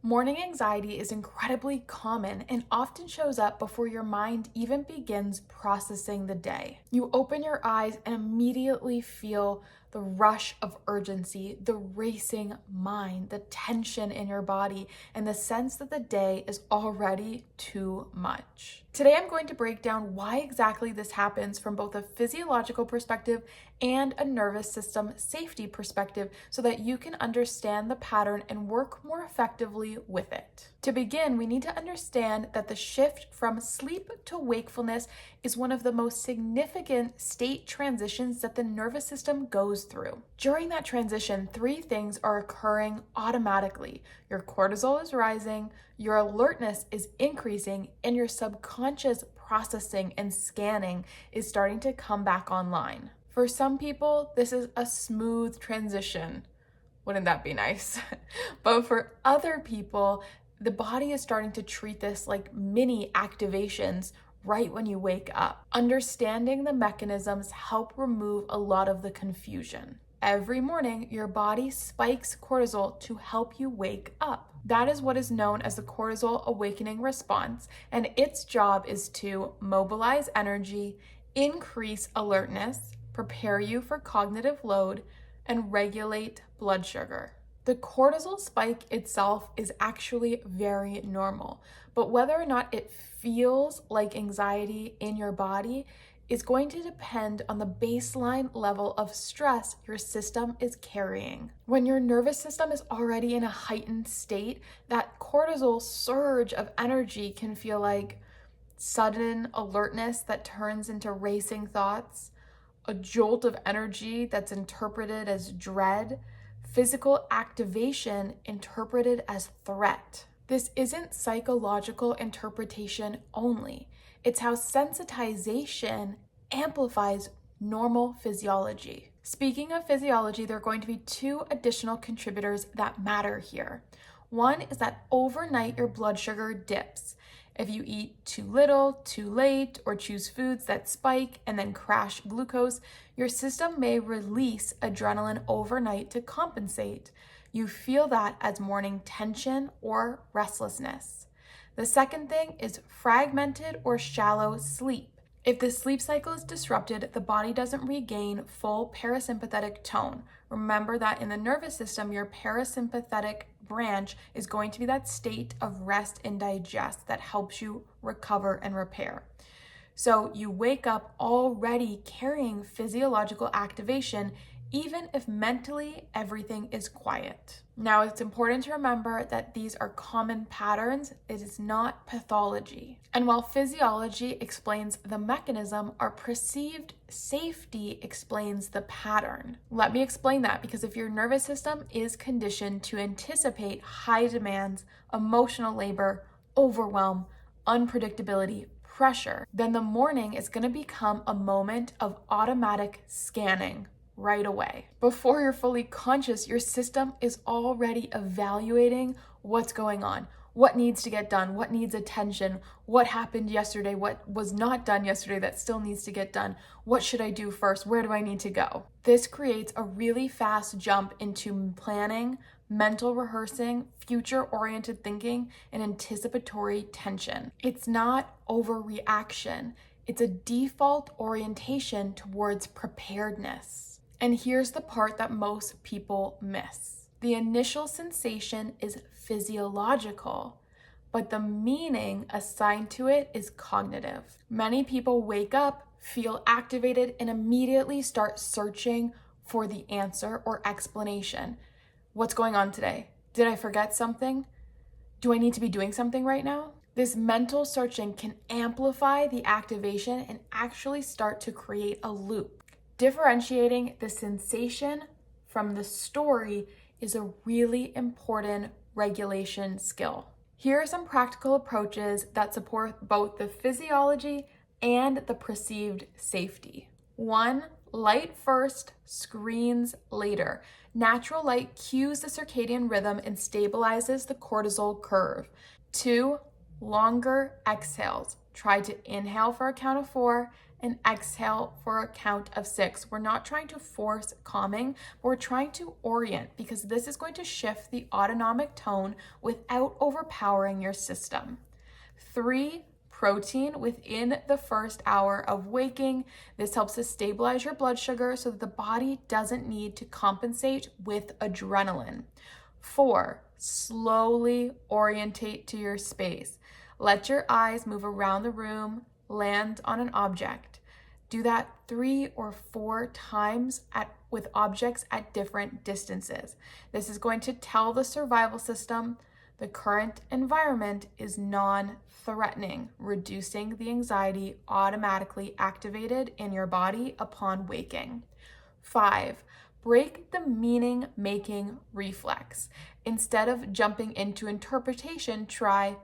Morning anxiety is incredibly common and often shows up before your mind even begins processing the day. You open your eyes and immediately feel the rush of urgency, the racing mind, the tension in your body, and the sense that the day is already too much. Today, I'm going to break down why exactly this happens from both a physiological perspective and a nervous system safety perspective so that you can understand the pattern and work more effectively with it. To begin, we need to understand that the shift from sleep to wakefulness is one of the most significant state transitions that the nervous system goes through. During that transition, three things are occurring automatically. Your cortisol is rising, your alertness is increasing, and your subconscious processing and scanning is starting to come back online. For some people, this is a smooth transition. Wouldn't that be nice? But for other people, the body is starting to treat this like mini activations right when you wake up. Understanding the mechanisms help remove a lot of the confusion. Every morning, your body spikes cortisol to help you wake up. That is what is known as the cortisol awakening response, and its job is to mobilize energy, increase alertness, prepare you for cognitive load, and regulate blood sugar. The cortisol spike itself is actually very normal, but whether or not it feels like anxiety in your body is going to depend on the baseline level of stress your system is carrying. When your nervous system is already in a heightened state, that cortisol surge of energy can feel like sudden alertness that turns into racing thoughts, a jolt of energy that's interpreted as dread, physical activation interpreted as threat. This isn't psychological interpretation only. It's how sensitization amplifies normal physiology. Speaking of physiology, there are going to be two additional contributors that matter here. One is that overnight your blood sugar dips. If you eat too little, too late, or choose foods that spike and then crash glucose, your system may release adrenaline overnight to compensate. You feel that as morning tension or restlessness. The second thing is fragmented or shallow sleep. If the sleep cycle is disrupted, the body doesn't regain full parasympathetic tone. Remember that in the nervous system, your parasympathetic branch is going to be that state of rest and digest that helps you recover and repair. So you wake up already carrying physiological activation, even if mentally everything is quiet. Now, it's important to remember that these are common patterns. It is not pathology. And while physiology explains the mechanism, our perceived safety explains the pattern. Let me explain that, because if your nervous system is conditioned to anticipate high demands, emotional labor, overwhelm, unpredictability, pressure, then the morning is going to become a moment of automatic scanning right away. Before you're fully conscious, your system is already evaluating what's going on, what needs to get done, what needs attention, what happened yesterday, what was not done yesterday that still needs to get done, what should I do first, where do I need to go? This creates a really fast jump into planning, mental rehearsing, future-oriented thinking, and anticipatory tension. It's not overreaction. It's a default orientation towards preparedness. And here's the part that most people miss. The initial sensation is physiological, but the meaning assigned to it is cognitive. Many people wake up, feel activated, and immediately start searching for the answer or explanation. What's going on today? Did I forget something? Do I need to be doing something right now? This mental searching can amplify the activation and actually start to create a loop. Differentiating the sensation from the story is a really important regulation skill. Here are some practical approaches that support both the physiology and the perceived safety. 1, light first, screens later. Natural light cues the circadian rhythm and stabilizes the cortisol curve. 2, longer exhales. Try to inhale for a count of 4 and exhale for a count of 6. We're not trying to force calming, but we're trying to orient, because this is going to shift the autonomic tone without overpowering your system. 3, protein within the first hour of waking. This helps to stabilize your blood sugar so that the body doesn't need to compensate with adrenaline. 4, slowly orientate to your space. Let your eyes move around the room, land on an object. Do that 3 or 4 times with objects at different distances. This is going to tell the survival system the current environment is non-threatening, reducing the anxiety automatically activated in your body upon waking. 5, break the meaning-making reflex. Instead of jumping into interpretation, try,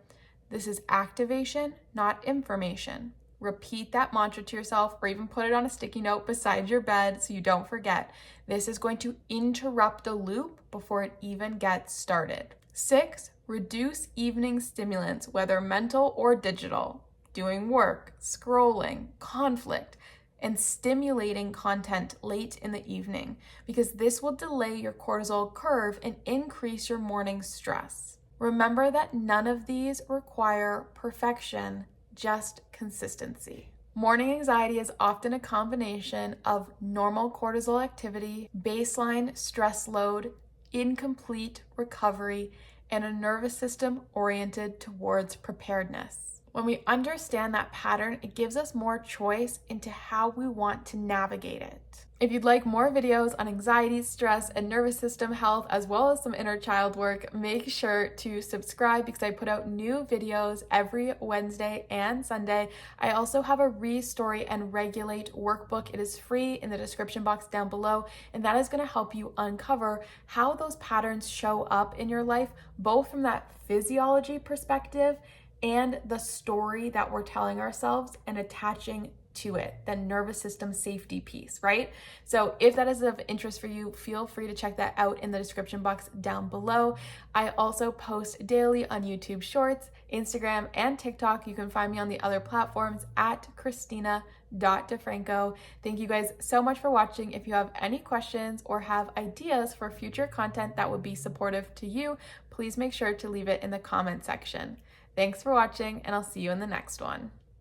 this is activation, not information. Repeat that mantra to yourself, or even put it on a sticky note beside your bed so you don't forget. This is going to interrupt the loop before it even gets started. 6, reduce evening stimulants, whether mental or digital. Doing work, scrolling, conflict, and stimulating content late in the evening, because this will delay your cortisol curve and increase your morning stress. Remember that none of these require perfection, just consistency. Morning anxiety is often a combination of normal cortisol activity, baseline stress load, incomplete recovery, and a nervous system oriented towards preparedness. When we understand that pattern, it gives us more choice into how we want to navigate it. If you'd like more videos on anxiety, stress, and nervous system health, as well as some inner child work, make sure to subscribe, because I put out new videos every Wednesday and Sunday. I also have a Restory and Regulate workbook. It is free in the description box down below, and that is going to help you uncover how those patterns show up in your life, both from that physiology perspective and the story that we're telling ourselves and attaching to it, the nervous system safety piece, right? So if that is of interest for you, feel free to check that out in the description box down below. I also post daily on YouTube Shorts, Instagram, and TikTok. You can find me on the other platforms at Christina.DeFranco. Thank you guys so much for watching. If you have any questions or have ideas for future content that would be supportive to you, please make sure to leave it in the comment section. Thanks for watching, and I'll see you in the next one.